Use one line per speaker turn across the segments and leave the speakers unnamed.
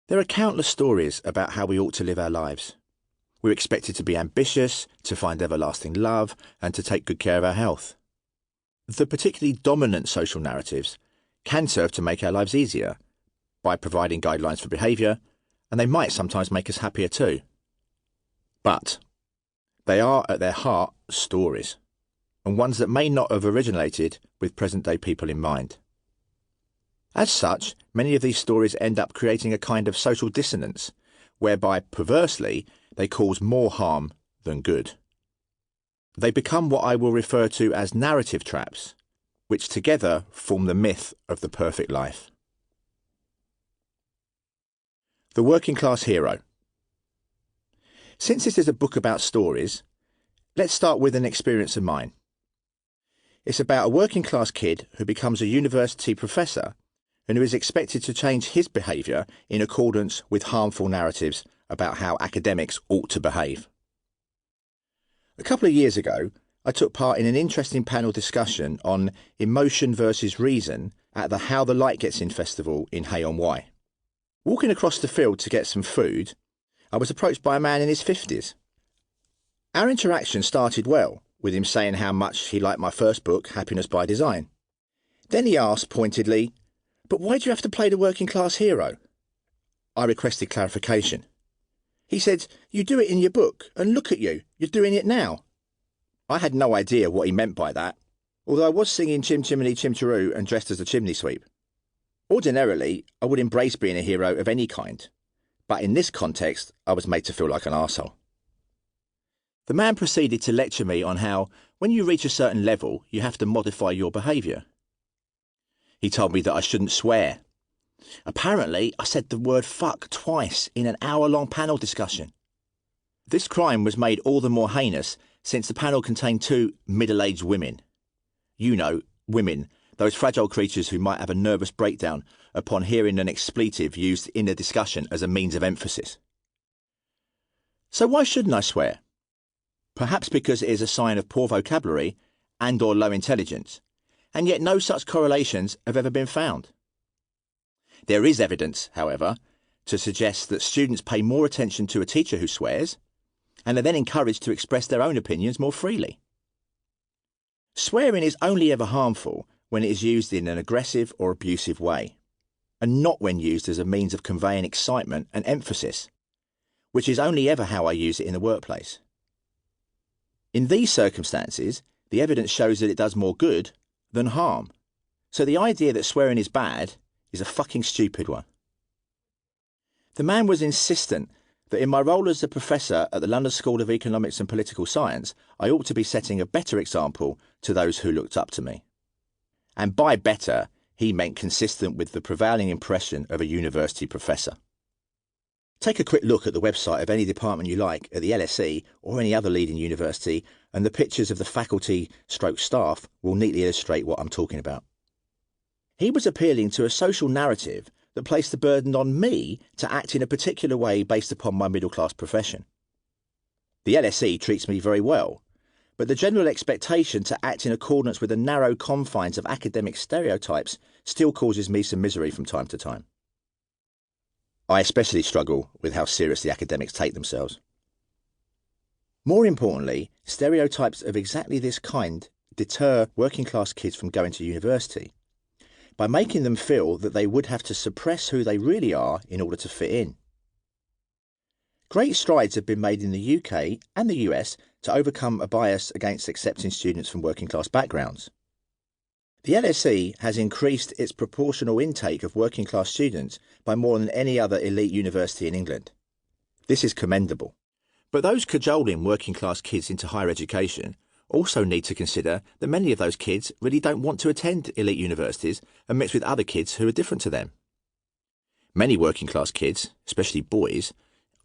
There are countless stories about how we ought to live our lives. We're expected to be ambitious, to find everlasting love, and to take good care of our health. The particularly dominant social narratives can serve to make our lives easier by providing guidelines for behaviour, and they might sometimes make us happier too. But they are at their heart stories, and ones that may not have originated with present-day people in mind. As such, many of these stories end up creating a kind of social dissonance, whereby, perversely, they cause more harm than good. They become what I will refer to as narrative traps, which together form the myth of the perfect life. The Working Class Hero. Since this is a book about stories, let's start with an experience of mine. It's about a working class kid who becomes a university professor and who is expected to change his behaviour in accordance with harmful narratives about how academics ought to behave. A couple of years ago, I took part in an interesting panel discussion on emotion versus reason at the How the Light Gets In festival in Hay-on-Wye. Walking across the field to get some food, I was approached by a man in his 50s. Our interaction started well, with him saying how much he liked my first book, Happiness by Design. Then he asked pointedly, "But why do you have to play the working class hero?" I requested clarification. He said, "You do it in your book, and look at you, you're doing it now." I had no idea what he meant by that, although I was singing Chim Chimney Chim Chiroo and dressed as a chimney sweep. Ordinarily, I would embrace being a hero of any kind, but in this context, I was made to feel like an arsehole. The man proceeded to lecture me on how, when you reach a certain level, you have to modify your behaviour. He told me that I shouldn't swear. Apparently, I said the word fuck twice in an hour-long panel discussion. This crime was made all the more heinous since the panel contained two middle-aged women. You know, women, those fragile creatures who might have a nervous breakdown upon hearing an expletive used in a discussion as a means of emphasis. So why shouldn't I swear? Perhaps because it is a sign of poor vocabulary and or low intelligence, and yet no such correlations have ever been found. There is evidence, however, to suggest that students pay more attention to a teacher who swears, and are then encouraged to express their own opinions more freely. Swearing is only ever harmful when it is used in an aggressive or abusive way, and not when used as a means of conveying excitement and emphasis, which is only ever how I use it in the workplace. In these circumstances, the evidence shows that it does more good than harm, so the idea that swearing is bad is a fucking stupid one. The man was insistent that in my role as a professor at the London School of Economics and Political Science, I ought to be setting a better example to those who looked up to me. And by better, he meant consistent with the prevailing impression of a university professor. Take a quick look at the website of any department you like at the LSE or any other leading university, and the pictures of the faculty/staff will neatly illustrate what I'm talking about. He was appealing to a social narrative that placed the burden on me to act in a particular way based upon my middle-class profession. The LSE treats me very well, but the general expectation to act in accordance with the narrow confines of academic stereotypes still causes me some misery from time to time. I especially struggle with how seriously academics take themselves. More importantly, stereotypes of exactly this kind deter working-class kids from going to university by making them feel that they would have to suppress who they really are in order to fit in. Great strides have been made in the UK and the US to overcome a bias against accepting students from working-class backgrounds. The LSE has increased its proportional intake of working-class students by more than any other elite university in England. This is commendable. But those cajoling working-class kids into higher education also need to consider that many of those kids really don't want to attend elite universities and mix with other kids who are different to them. Many working-class kids, especially boys,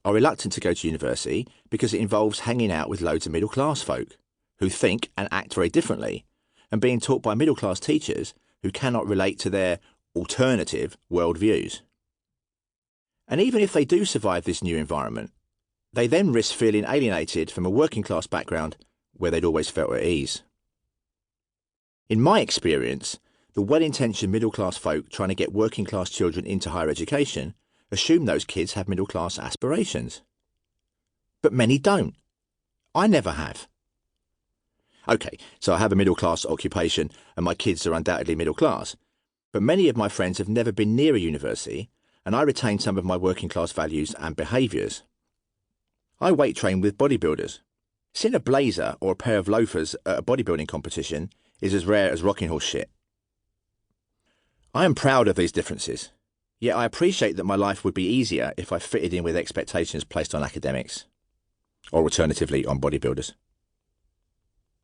are reluctant to go to university because it involves hanging out with loads of middle-class folk who think and act very differently, and being taught by middle-class teachers who cannot relate to their alternative worldviews. And even if they do survive this new environment, they then risk feeling alienated from a working-class background where they'd always felt at ease. In my experience, the well-intentioned middle-class folk trying to get working-class children into higher education assume those kids have middle-class aspirations. But many don't. I never have. OK, so I have a middle-class occupation and my kids are undoubtedly middle-class. But many of my friends have never been near a university, and I retain some of my working-class values and behaviours. I weight train with bodybuilders. Seeing a blazer or a pair of loafers at a bodybuilding competition is as rare as rocking horse shit. I am proud of these differences, yet I appreciate that my life would be easier if I fitted in with expectations placed on academics, or alternatively on bodybuilders.